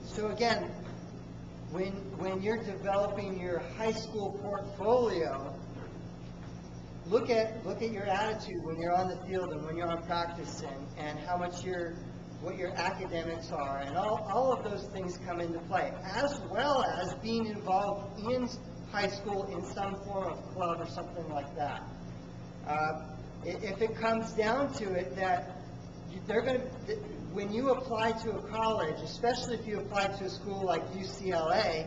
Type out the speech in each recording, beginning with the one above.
So again, when you're developing your high school portfolio, look at your attitude when you're on the field and when you're on practice, and how much what your academics are, and all of those things come into play, as well as being involved in high school in some form of club or something like that. If it comes down to it that they're going to, when you apply to a college, especially if you apply to a school like UCLA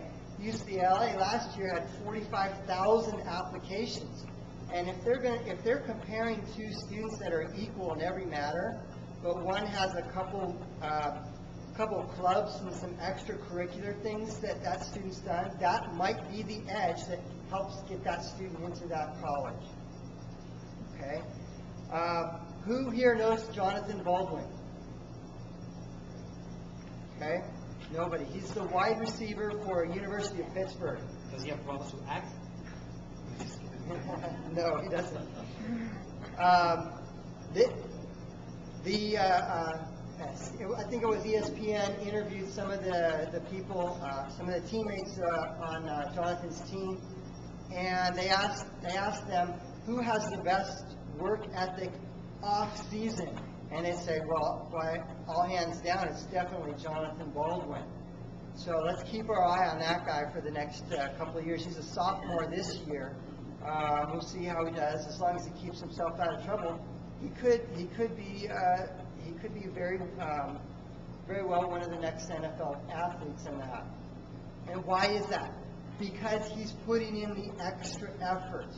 last year had 45,000 applications. And if they're comparing two students that are equal in every matter, but one has a couple clubs and some extracurricular things that student's done, that might be the edge that helps get that student into that college. Okay? Who here knows Jonathan Baldwin? Okay? Nobody. He's the wide receiver for University of Pittsburgh. Does he have brothers who act? No, he doesn't. I think it was ESPN interviewed some of the people, some of the teammates on Jonathan's team, and they asked them who has the best work ethic off season, and they said, well, all hands down, it's definitely Jonathan Baldwin. So let's keep our eye on that guy for the next couple of years. He's a sophomore this year. We'll see how he does. As long as he keeps himself out of trouble, he could be very well one of the next NFL athletes in that. And why is that? Because he's putting in the extra effort.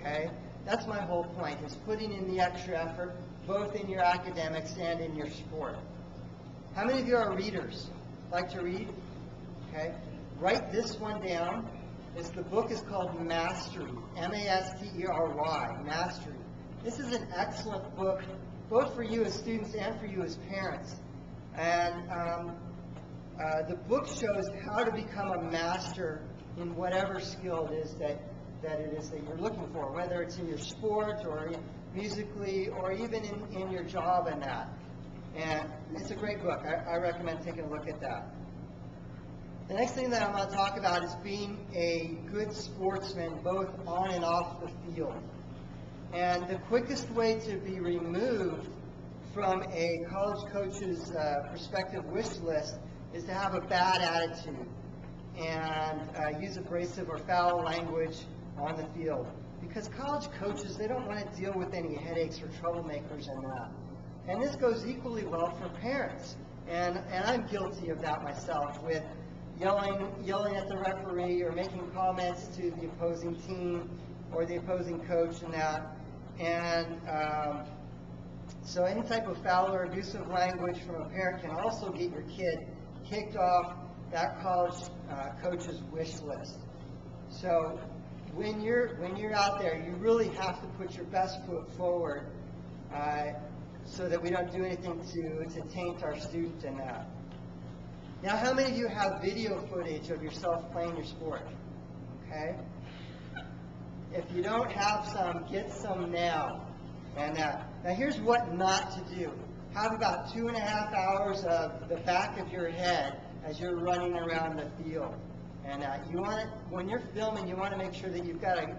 Okay, that's my whole point. Is putting in the extra effort, both in your academics and in your sport. How many of you are readers? Like to read? Okay, write this one down. The book is called Mastery, M-A-S-T-E-R-Y, Mastery. This is an excellent book, both for you as students and for you as parents. And the book shows how to become a master in whatever skill it is that you're looking for, whether it's in your sport or musically or even in your job and that. And it's a great book. I recommend taking a look at that. The next thing that I'm going to talk about is being a good sportsman, both on and off the field. And the quickest way to be removed from a college coach's prospective wish list is to have a bad attitude and use abrasive or foul language on the field. Because college coaches, they don't want to deal with any headaches or troublemakers and that. And this goes equally well for parents. And I'm guilty of that myself, with yelling at the referee or making comments to the opposing team or the opposing coach and that. And so any type of foul or abusive language from a parent can also get your kid kicked off that college coach's wish list. So when you're out there, you really have to put your best foot forward so that we don't do anything to taint our student in that. Now, how many of you have video footage of yourself playing your sport? Okay? If you don't have some, get some now. And now here's what not to do. Have about 2.5 hours of the back of your head as you're running around the field. And when you're filming, you want to make sure that you've got a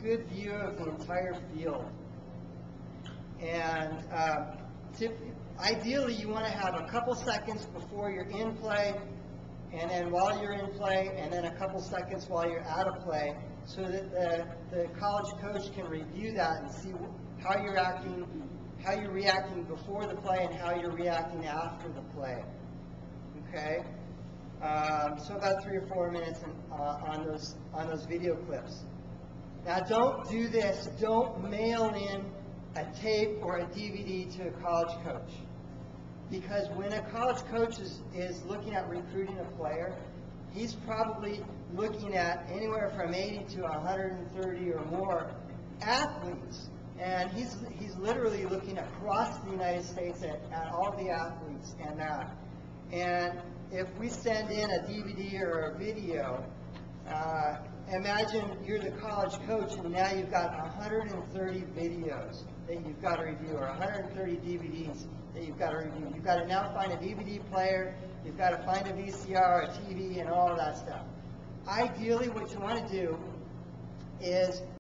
good view of the entire field. And ideally, you want to have a couple seconds before you're in play, and then while you're in play, and then a couple seconds while you're out of play, so that the college coach can review that and see how you're reacting before the play and how you're reacting after the play. Okay? So about 3 or 4 minutes on those video clips. Now, don't do this. Don't mail in a tape or a DVD to a college coach. Because when a college coach is looking at recruiting a player, he's probably looking at anywhere from 80 to 130 or more athletes. And he's literally looking across the United States at all the athletes and that. And if we send in a DVD or a video, imagine you're the college coach and now you've got 130 videos that you've got to review, or 130 DVDs that you've got to review. You've got to now find a DVD player, you've got to find a VCR, a TV, and all of that stuff. Ideally, what you want to do is